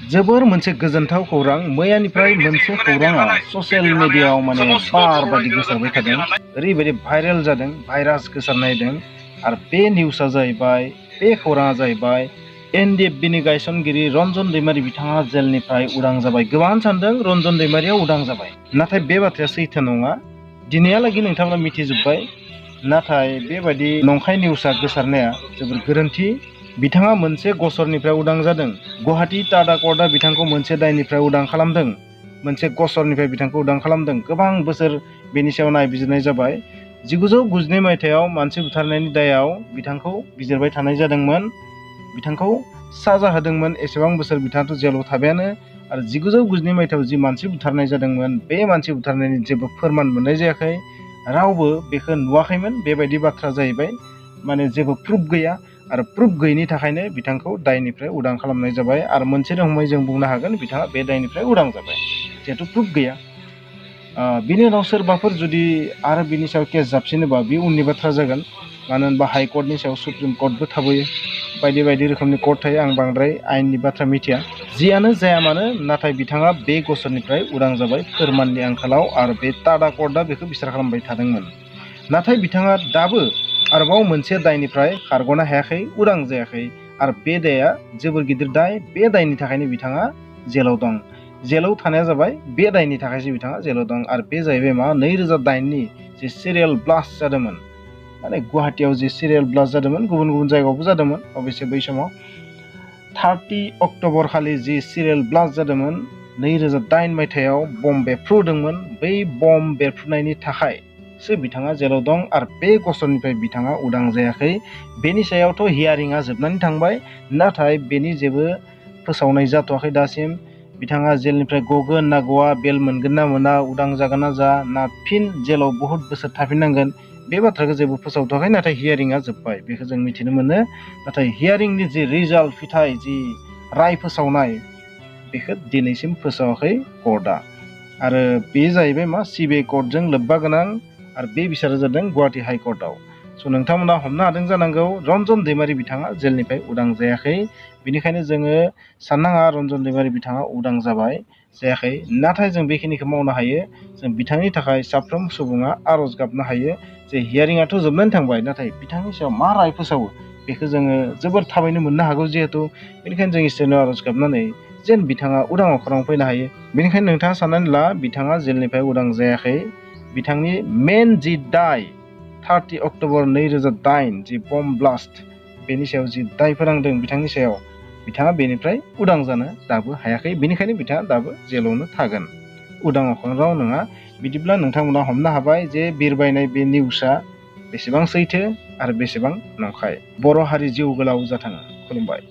जोबोर मोनसे गोजोनथाव खौरां मैयानिफ्राय मोनसे खौराङा ससियेल मिडियायाव माने बार बायदि गोसारबाय थादों ओरैबायदि भाइरेल जादों भाइरास गोसारनायदों आरो बे निउसआ जाहैबाय बे खौराङा जाहैबाय एनडिएफबिनि गायसनगिरि रन्जन दैमारि बिथाङा जेलनिफ्राय उदां जाबाय गोबां सानदों रन्जन दैमारिया उदां जाबाय नाथाय बे बाथ्राया सैथो नङा दिनैहालागै नोंथांमोना मिथिजोब्बाय नाथाय बेबायदि नंखाय निउसआ गोसारनाया जोबोर गोरोन्थि बिथाङा मोनसे गसरनिफ्राय उदां जादों गुवाहाटी टाडा कर्टआ बिथांखौ मोनसे दायनिफ्राय उदां खालामदों मोनसे गसरनिफ्राय बिथांखौ उदां खालामदों गोबां बोसोर बेनि सायाव नायबिजिरनाय जाबाय 1992 मायथाइयाव मानसि बुथारनायनि दायाव बिथांखौ बिजिरबाय थानाय जादोंमोन बिथांखौ साजा होदोंमोन एसेबां बोसोर बिथाङाथ' जेलाव थाबायानो आरो 1992 मायथाइयाव जि मानसि बुथारनाय जादोंमोन बे मानसि बुथारनायनि जेबो फोरमान मोननाय जायाखै रावबो बेखौ नुवाखैमोन बेबायदि बाथ्रा जाहैबाय माने जेबो प्रुफ गैया आरो प्रुफ गैयिनि थाखायनो बिथांखौ दायनिफ्राय उदां खालामनाय जाबाय आरो मोनसे रोखोमै जों बुंनो हागोन बिथाङा बे दायनिफ्राय उदां जाबाय जिहेथु प्रुफ गैया बिनि उनाव सोरबाफोर जुदि आरो बिनि सायाव केस जाबसिनोबा बे उननि बाथ्रा जागोन मानो होनबा हाइकर्टनि सायाव सुप्रिम कर्टबो थाबोयो बायदि बायदि रोखोमनि कर्ट थायो आं बांद्राय आयेननि बाथ्रा मिथिया जियानो जाया मानो नाथाय बिथाङा बे गसरनिफ्राय उदां जाबाय फोरमाननि आंखालाव आरो बे टाडा कर्टआ बेखौ बिसार खालामबाय थादोंमोन नाथाय बिथाङा दाबो आरोबाव मोनसे दायनिफ्राय खारग'नो हायाखै उदां जायाखै आरो बे दाया जोबोर गिदिर दाय बे दायनि थाखायनो बिथाङा जेलाव दं जेलाव थानाया जाबाय बे दायनि थाखायसो बिथाङा जेलाव दं आरो बे जाहैबाय मा 2009नि जे सिरियाल ब्लास्ट जादोंमोन माने गुवाहाटीयाव जे सिरियाल ब्लास्ट जादोंमोन गुबुन गुबुन जायगायावबो जादोंमोन अबयसे बै समाव 30 अक्ट'बर खालि जि सिरियाल ब्लास्ट जादोंमोन 2008 मायथाइयाव बम बेरफ्रुदोंमोन बै बम बेरफ्रुनायनि थाखायसो बिथाङा जेलाव दं आरो बे गसरनिफ्राय बिथाङा उदां जायाखै बेनि सायावथ' हियारिंआ जोबनानै थांबाय नाथाय बेनि जेबो फोसावनाय जाथ'वाखै दासिम बिथाङा जेलनिफ्राय गगोन ना गवा बेल मोनगोन ना मोना उदां जागोन ना जा ना फिन जेलाव बहुद बोसोर थाफिननांगोन बे बाथ्राखौ जेबो फोसावथ'वाखै नाथाय हियारिंआ जोब्बाय बेखौ जों मिथिनो मोनो नाथाय हियारिंनि जि रिजाल्ट फिथाइ जि राय फोसावनाय बेखौ दिनैसिम फोसावाखै कर्टआ आरो बे जाहैबाय मा सिबिआइ कर्टजों लोब्बा गोनां आरो बे बिसारा जादों गुवाहाटी हाइकर्टआव स' नोंथांमोना हमनो हादों जानांगौ रन्जन दैमारि बिथाङा जेलनिफ्राय उदां जायाखै बेनिखायनो जोङो साननाङा रन्जन दैमारि बिथाङा उदां जाबाय जायाखै नाथाय जों बेखिनिखौ मावनो हायो जों बिथांनि थाखाय साफ्रोम सुबुङा आर'ज गाबनो हायो जे हियारिंआथ' जोबनानै थांबाय नाथाय बिथांनि सायाव मा राय फोसावो बेखौ जोङो जोबोर थाबैनो मोननो हागौ जिहेतु बेनिखायनो जों इसोरनो आर'ज गाबनानै जेन बिथाङा उदां अख्राङाव फैनो हायो बेनिखायनो नोंथाङा साननानै ला बिथाङा जेलनिफ्राय उदां जायाखै बिथांनि मेन जि दाय 30 अक्ट'बर 2008 जि बम ब्लास्ट बेनि सायाव जि दाय फोनांदों बिथांनि सायाव बिथाङा बेनिफ्राय उदां जानो दाबो हायाखै बेनिखायनो बिथाङा दाबो जेलावनो थागोन उदां अख्राङाव नङा बिदिब्ला नोंथांमोना हमनो हाबाय जे बिरबायनाय बे निउसआ बेसेबां सैथो आरो बेसेबां नंखाय बर' हारि जिउ गोलाव जाथों खुलुमबाय।